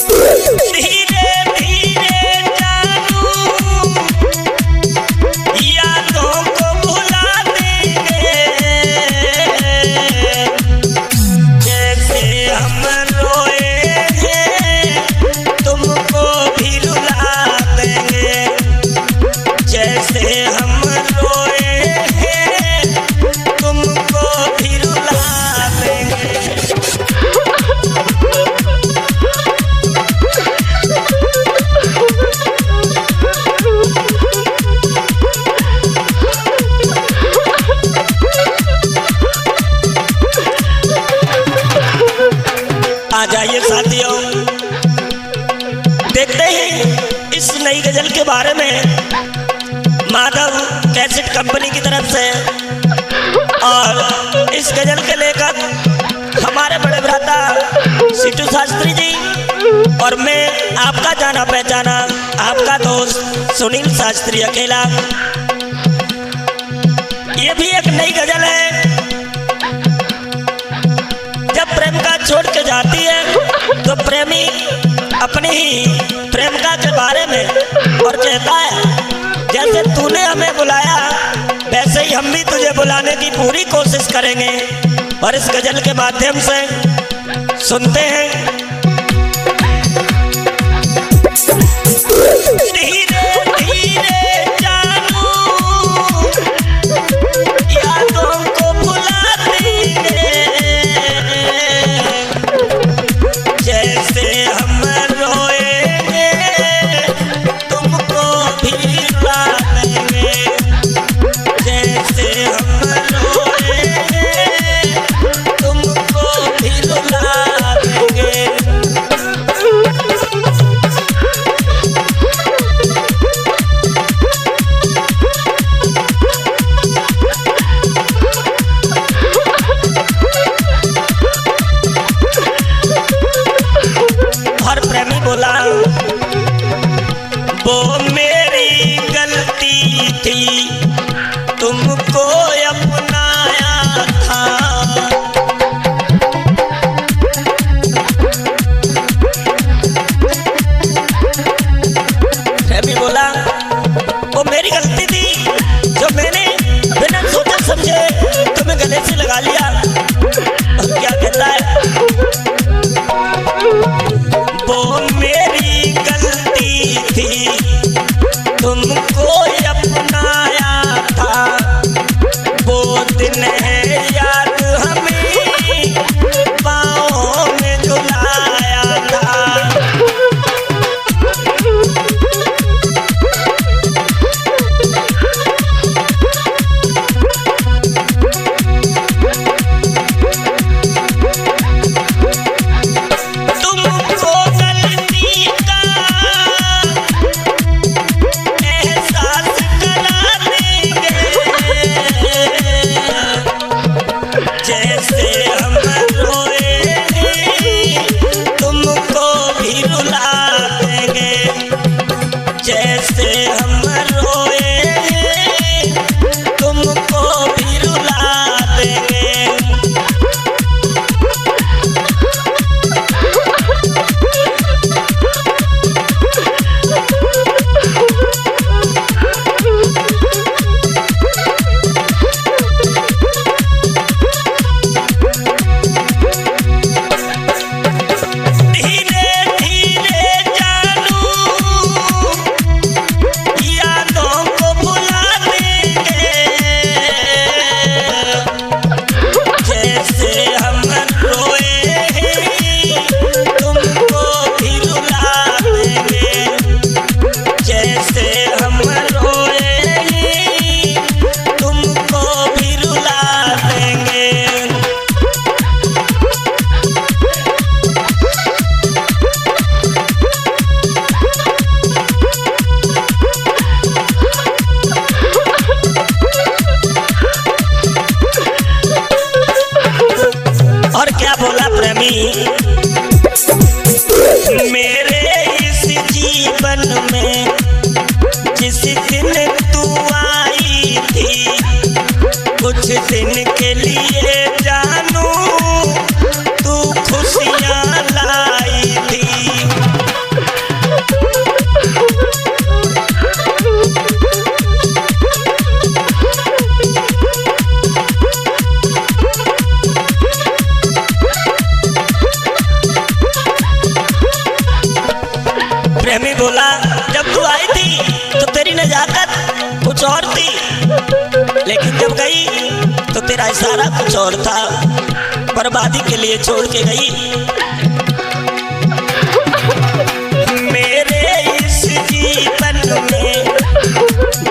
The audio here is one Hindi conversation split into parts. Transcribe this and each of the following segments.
धीरे धीरे जानू यादों को भुला देंगे, जैसे हम रोए हैं तुमको भी रुला देंगे, जैसे हम रोए हैं तुमको भी रुला देंगे। आ जाइए साथियों, देखते हैं इस नई गजल के बारे में माधव कैसेट कंपनी की तरफ से। और इस गजल के लेखक हमारे बड़े भ्राता सिटू शास्त्री जी और मैं आपका जाना पहचाना आपका दोस्त सुनील शास्त्री अकेला। ये भी एक नई गजल है। जब प्रेमिका छोड़ के जाती है तो प्रेमी अपनी ही प्रेमिका के बारे में और कहता है जैसे तूने हमें बुलाया वैसे ही हम भी तुझे बुलाने की पूरी कोशिश करेंगे। और इस गजल के माध्यम से सुनते हैं। धीरे धीरे जानू यादों को भुला देंगे, जैसे हम रोएंगे तुमको भी रुला देंगे, जैसे हम रोएंगे तुमको भी रुला देंगे। मेरा इशारा कुछ और था, बर्बादी के लिए छोड़ के गई। मेरे इस जीवन में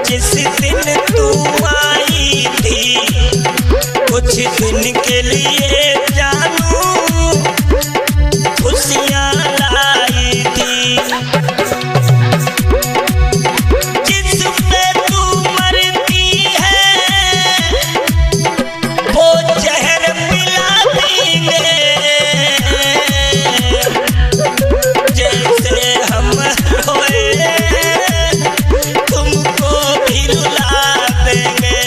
जिस दिन तू आई थी, कुछ दिन के लिए जानू खुशियाँ लाई थी। जिस पे तू मरती है वो जहर पिला देंगे, जैसे हम रोए तुमको भी रुला देंगे,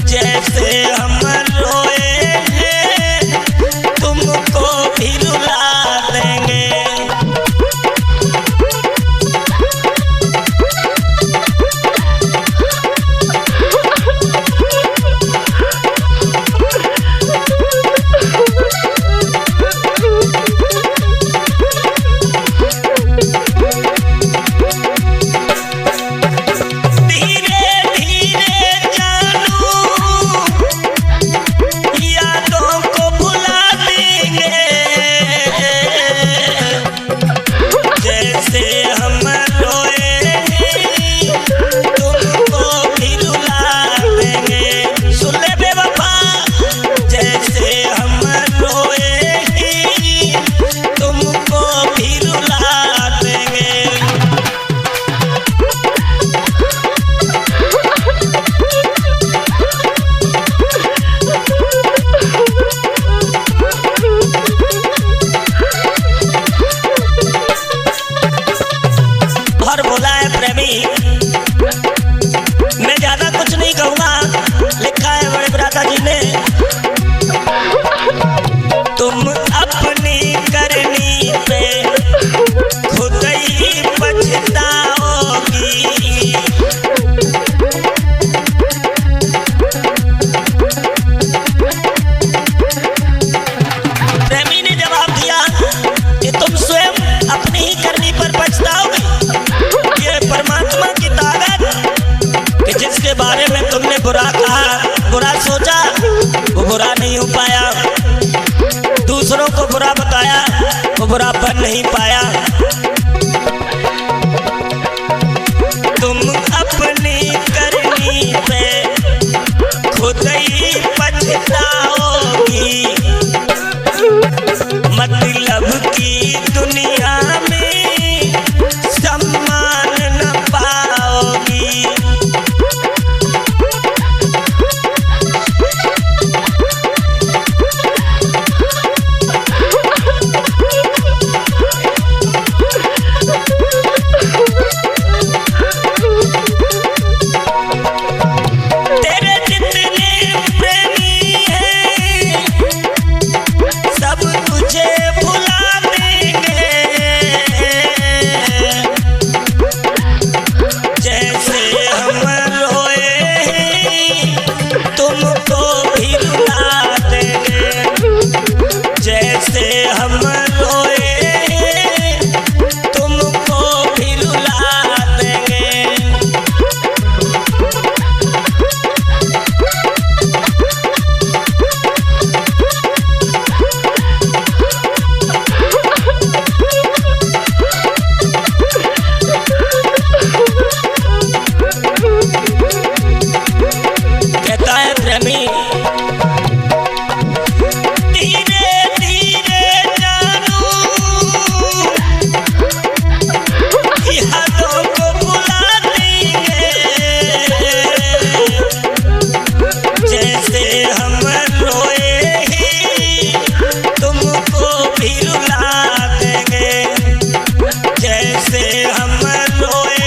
जैसे हम रोए तुमको भी रुला देंगे। मैं ज्यादा कुछ नहीं कहूँगा, लिखा है बड़े भ्राता जी ने, तुम अपनी करनी पे खुद ही पछताओगी। प्रेमी ने जवाब दिया कि तुम स्वयं अपनी ही करनी पर पछताओगी। ये परमात्मा की ताकत कि जिसके बारे में तुमने बुरा कहा, बुरा सोचा, वो बुरा नहीं हो पाया, दूसरों को बुरा बताया, वो बुरा बन नहीं पाया। तुम अपनी करनी पे खुद ही पछताओगी, मतलब की दुनिया में सम्मान न पाओगी। तेरे जितने प्रेमी हैं सब तुझे भुला देंगे, जैसे हम रोए तुमको भी रुला देंगे, जैसे हम रोए तुमको भी रुला देंगे। कहता है प्रेमी, धीरे धीरे जानू यादों को भुला देंगे, जैसे हम रोए तुमको भी रुला देंगे, जैसे हम रोए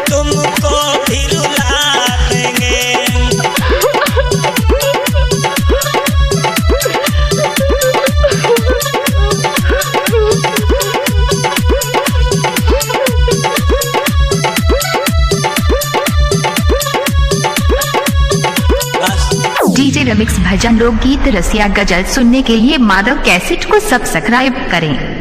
तुमको भी रुला देंगे। डीजे रिमिक्स भजन लोकगीत रसिया गजल सुनने के लिए माधव कैसेट को सब्सक्राइब करें।